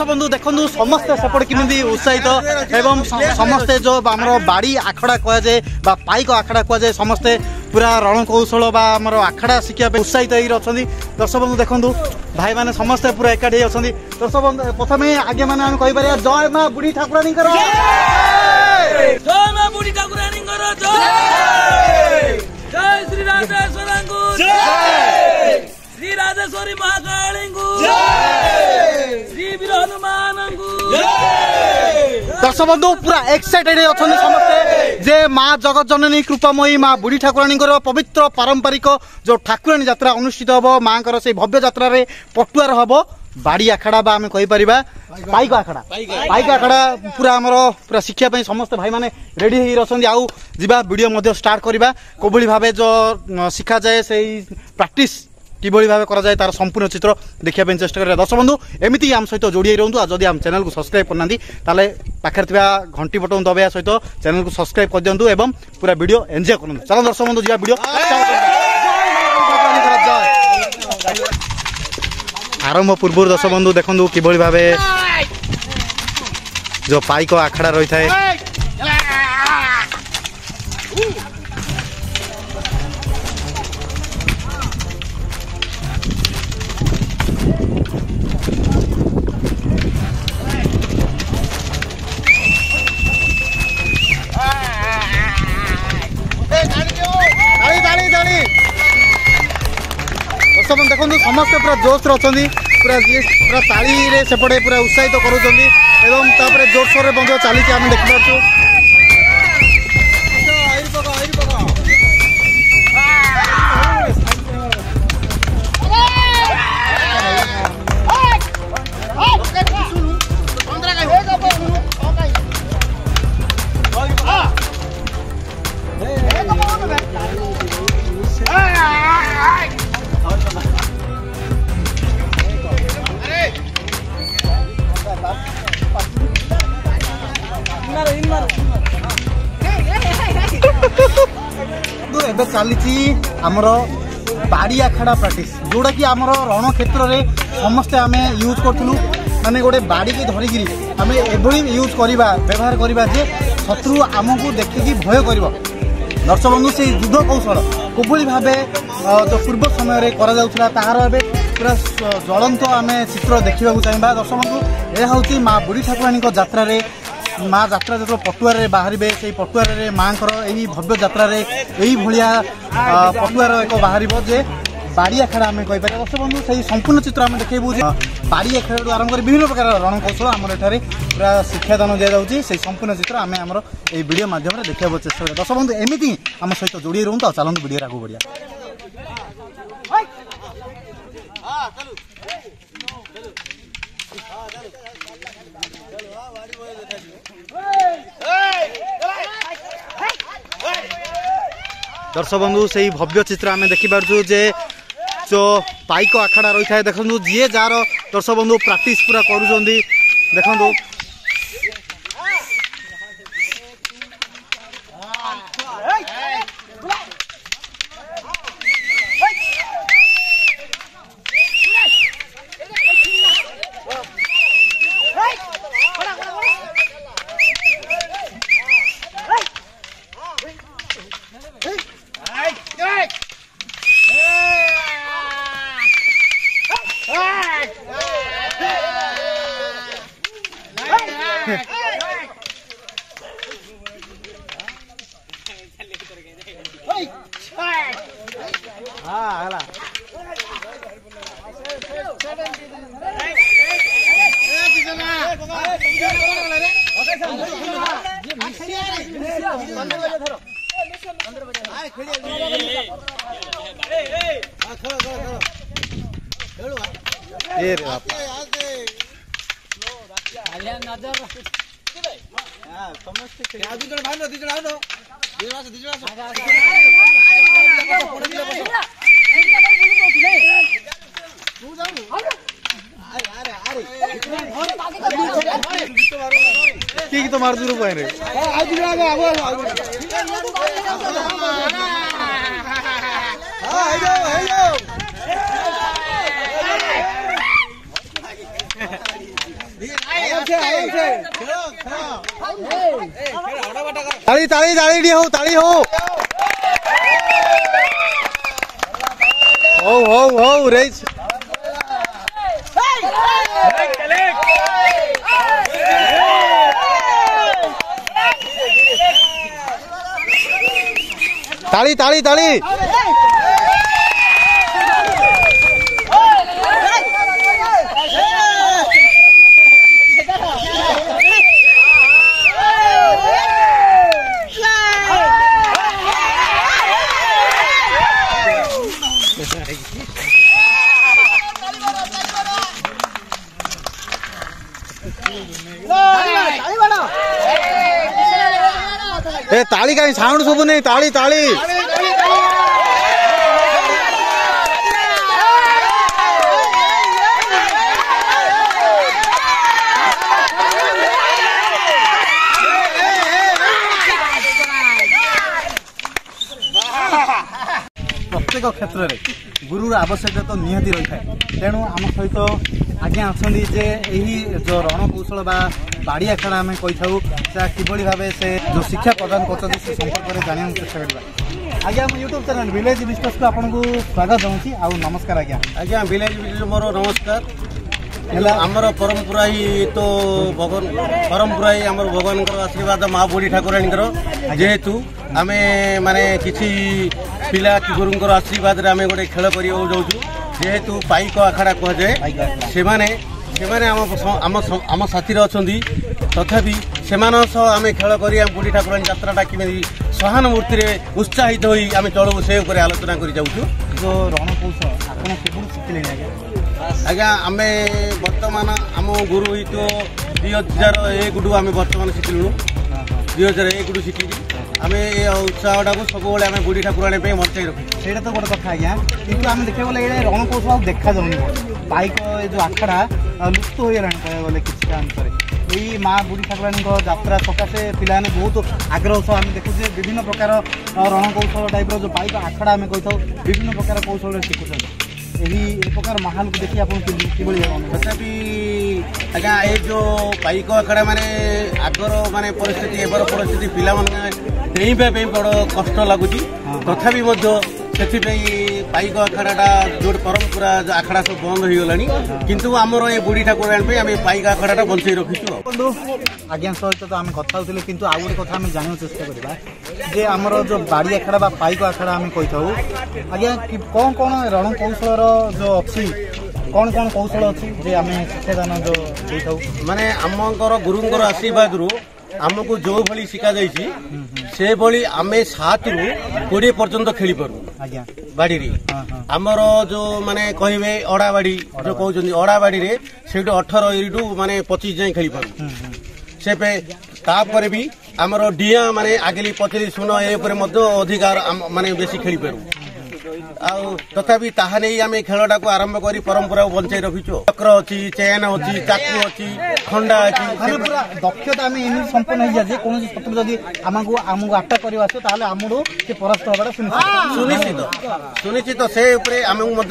दर्शक बंधु देखु समस्ते सेपटे किमी उत्साहित एवं समस्ते जो आम बाड़ी आखड़ा कहुए पाइक आखड़ा कहुए समस्ते पूरा रणकौशल आमर आखड़ा शिक्षा उत्साहित अच्छा दर्शक बंधु देखु भाई मैंने समस्ते पूरा एकाठी अच्छा दर्शक बंधु प्रथम आगे मैंने आम कहीपर जय माँ बुढ़ी ठाकुराणी श्री राजेश्वरी महाकाली श्री वीर हनुमान दर्शक बंधु पूरा एक्साइटेड अच्छा समस्ते जे माँ जगत जननी कृपामयी माँ बुढ़ी ठाकुराणी पवित्र पारंपरिक जो ठाकुराणी यात्रा अनुष्ठित हम माँ से भव्य यात्रा पटुआर हम बाड़ी आखड़ा आम कहीपर पाइक आखड़ा पूरा आमर पूरा शिक्षा समस्त भाई मैंने रेडी हो जावा वीडियो स्टार्ट करवा कोभली भाव जो शिखा जाए से प्रैक्टिस किभली भाव करा जाए तार संपूर्ण चित्र देखा चेष्टा करें दर्शक बंधु एमती आम सहित जोड़ी रुहतु आ जदि आम चैनल को सब्सक्राइब करना ताले पाखे घंटी बटन दबाया सहित चैनल को सब्सक्राइब कर दिंतु एवं पूरा वीडियो एंजॉय करूँ चलो दर्शक बंधु जा वीडियो आरंभ पूर्व दर्शक बंधु देखु किभली भाव जो पाइक आखड़ा रही है देखो समस्ते पूरा जोश अच्छा पूरा पूरा ताली सेपटे पूरा उत्साहित करुँच जोरसोर बंध चली आम देखिपु चली आमर बाड़ी आखड़ा प्राक्टिस जोड़ा कि आमर रण क्षेत्र में समस्ते आम यूज करूँ माने गोटे बाड़ी की धरिकी आम एभली यूज करवा व्यवहार करवा जे शत्रु आमको देखिकी भय कर दर्शक बंधु से युद्ध कौशल कोभली भाव जो पूर्व समय करा तार पूरा ज्वलंत आम चित्र देखा चाहिए दर्शक बंधु यह हूँ माँ बुढ़ी ठाकुराणी यात्रा माँ यात्रा जो पटुआर बाहर से पटुआर माँ यही भव्य यात्रा यही भाया पटुआर एक बाहर जे बाड़ी आखड़ा आम कहीपर दर्शक बंधु से संपूर्ण चित्र आम देखू बाड़ी आखड़ा आरंभ कर विभिन्न प्रकार रणकौशल आम एठारे पूरा शिक्षादान दि जाऊँगी से संपूर्ण चित्र आम आमर ये वीडियो माध्यम देखा चेष्टा करें दर्शक बंधु एमती आम सहित जोड़ी रुहतु चलते वीडियो आगे बढ़िया दर्शक बंधु से भव्य चित्र आम देखिपु जे जो पाइक आखड़ा रही है देखो जी जार दर्शक बंधु प्रैक्टिस पूरा करुँच देखो की तो मार दूर पाए रे ताली ताली ताली हो ताली हो रेस ताली ताली ताली ए ताली कहीं साउंड शुभु नहीं ताली ताली प्रत्येक क्षेत्र में गुरुर आवश्यकता तो निहाती रही है तेणु आम सहित आज्ञा अच्छा जे यही जो रणकौशल बाड़ी अखाड़ा आम कही था कि भाव से जो शिक्षा प्रदान कर संपर्क में जाना चेष्टा करवा आज्ञा यूट्यूब चैनल विलेज बिजनेस को आपको स्वागत जाऊँगी आ नमस्कार आज्ञा आज्ञा विलेज बिजनेस मोर नमस्कार आमर परंपरा ही तो भगवान परंपरा ही आम भगवान आशीर्वाद माँ बुढ़ी ठाकुराणी जेहेतु आम माने किसी पिला कि गुरुंर आशीर्वाद रे आम गोटे खेल कर जेहेतु पाइक आखाड़ा कहुए से आम साथी अच्छा तथापि से आम खेल कर बुढ़ी ठाकुराणी यात्रा कि सहानुभूति उत्साहित हो आम चलू से आलोचना कर जो रणकौशल आपन केबुल शिखिले आज्ञा आम बर्तमान आम गुरु ही तो 2001 आम बर्तमान शिखिलु 2001 शिखी आम ये उत्साह टाक सब आम बुढ़ी ठाकुराणी बचाई रखी से तो गोटे कथा आज्ञा कितु आम देखा गले रणकौशल देखा जाऊनी पाइक जो आखड़ा लुप्त हो गला कह गले कि यही माँ बुढ़ी ठाकुराणी यात्रा सकाशे पाने बहुत आग्रह सह आम देखुचे विभिन्न प्रकार रणकौशल टाइप जो पाइक आखड़ा आम कही था विभिन्न प्रकार कौशल शिखुचे यही प्रकार माहौल को देखिए तथापि आज्ञा ये जो पाइक आखड़ा माने आगर माने परिस्थिति एबर परिस्थिति पिला डेइबा बड़ कष्ट लगुच तथापि पाइक आखड़ा जो परंपरा आखड़ा सब बंद हो गला किंतु आमर ये बुढ़ी ठाकुराणी आम पाइक आखड़ा बंचाई रखीचु आज्ञा सहित तो आम कथा होते किंतु आउ गोटे कथा आम जाना चेष्टा करवा जे आमर जो बाड़ी आखड़ा पाइक आखड़ा आम कही था आज्ञा कौन कौन रणकौशल जो अच्छी कौन कौन कौशल अच्छी जे आम शिक्षादान जो देता माने आमकर गुरुंर आशीर्वाद रू आमको जो भली शिखा जाइए से भली आमे 7 रू 20 पर्यंत खेली पारू बाड़ी रे आमर जो माने कहिबे अड़ा बाड़ी जो कहउछन अड़ा बाड़ी रे सेटो 18 इरडू माने 25 जाय खेली पारू से पे तापर भी आमर डिया माने आगली 25 सुन ए ऊपर मध्य अधिकार माने बेसी खेली पारू तथापि ताहा नहीं आम खेलटा को आरंभ कर परंपरा बंचाई रखीचु चक्र अच्छी चेन अच्छी चाकू अच्छी खंडा अच्छी दक्षता आम एम संपूर्ण हो जाए कौन शत्रु जदि आमको आटा कर आमको से परास्त होगा सुनिश्चित से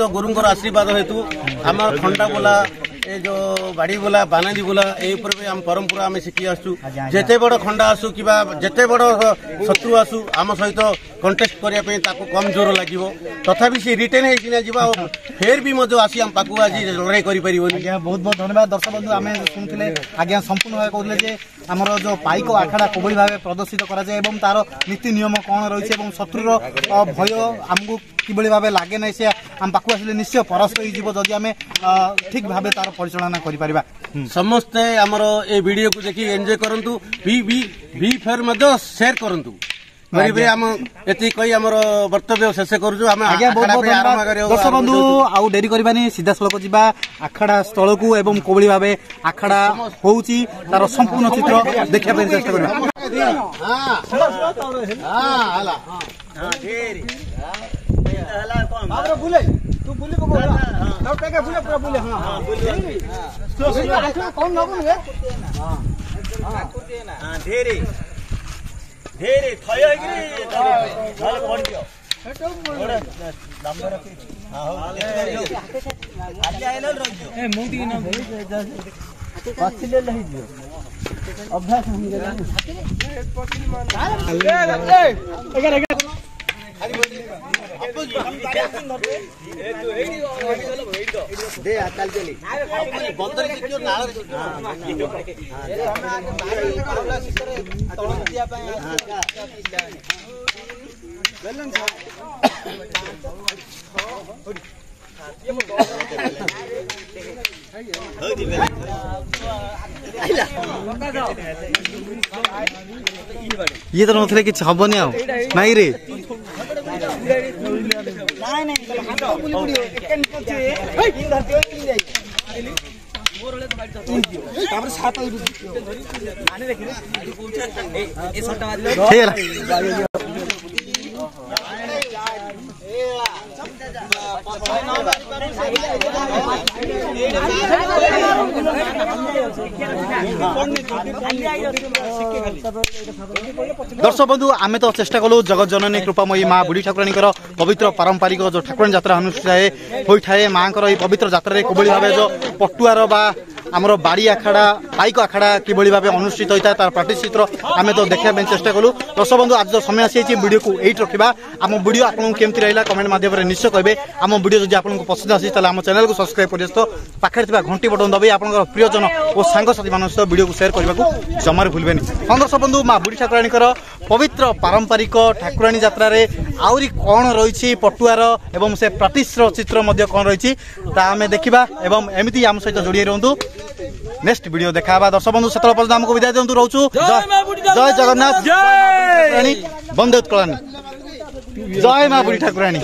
गुरुंर आशीर्वाद हेतु आम खंडा बोला ये जो बाड़ी बोला बानाजी बोला ये आम परंपरा आम शिखी आसु जेते बड़ खंडा आसु कि जेते बड़ शत्रु आसु आम सहित कंटेस्ट करने कम जोर लगे तथापि से रिटेन होना फेर भी आसी आम पाक आज लड़ाई कर बहुत बहुत धन्यवाद दर्शक बंधु आम शुणुले आज्ञा संपूर्ण भाव कहते जे आमर जो पाइक आखड़ा कोभली भाव प्रदर्शित कराए तार नीति नियम कौन रही शत्रुर भय आमको किभली भाव लगे ना से आम पाक आसिले निश्चय परास्त होदी आम ठीक भाव तार परिचालना करिपारिबा समस्ते आमर ए वीडियो को देखि एंजॉय करंतु बी फेर मध्य शेयर करंतु गरीबे आम एति कई आमर वक्तव्य शेष करूछु आम दर्शक बंधु आउ डेरी करबानी सीधा सड़क जिबा आखड़ा स्थल को एवं कोभली भाबे आखड़ा होउची तार संपूर्ण चित्र देखिया पे चेष्टा करबा हां हला हां ढेरी हला कोन बाबरा बुले तू बुले को बोला तब पे के बुले पूरा बुले हां हां बुले तो कौन न बोले हां हां हां ढेरी ढेरे थय होगिरी चल पड़ दियो ओडे नंबर रखी हां हो आगे आइल रह दियो ए मुंडी न पछिले लही दियो ये तो नथले कि हबनी आ नाई रे दर्शक बंधु आमे तो चेष्टा कलु जगत जननी कृपामयी माँ बुढ़ी ठाकुराणी पवित्र पारंपरिक जो ठाकुराणी यात्रा अनुष्ठित होता है माँ पवित्र यात्रा किभली भाव जो पटुआर बा आमर बाड़ी आखड़ा पाइक आखड़ा किभली भाव अनुष्ठित होता है तार प्राक्टिस चित्र आमे तो देखा चेष्टा कलु। दर्शक बंधु आज जो समय आसी वीडियो को एट रखा आम वीडियो आपको केमती रहा कमेंट माध्यम निश्चय कहे आम वीडियो जो आपको पसंद आसी आम चैनल को सब्सक्राइब कर तो पाखे घंटी बटन दबाई आप प्रियजन और सांगसाथी मान सहित वीडियो को शेयर करने को जमार भूलें। हाँ दर्शक बंधु माँ बुढ़ी ठाकुराणी पवित्र पारंपरिक ठाकुराणी यात्रा आहरी कौन रही पटुआर एवं से प्राक्टिस चित्र कौन रही आम देखा एवं एमती आम सहित जोड़ी रुँ नेक्स्ट वीडियो देखा दर्शक बंधु से पर्यटन आमको विदाय दिंतु रोचु जय जगन्नाथ जय वंदे उत्कलानी जय माँ बुढ़ी ठाकुराणी।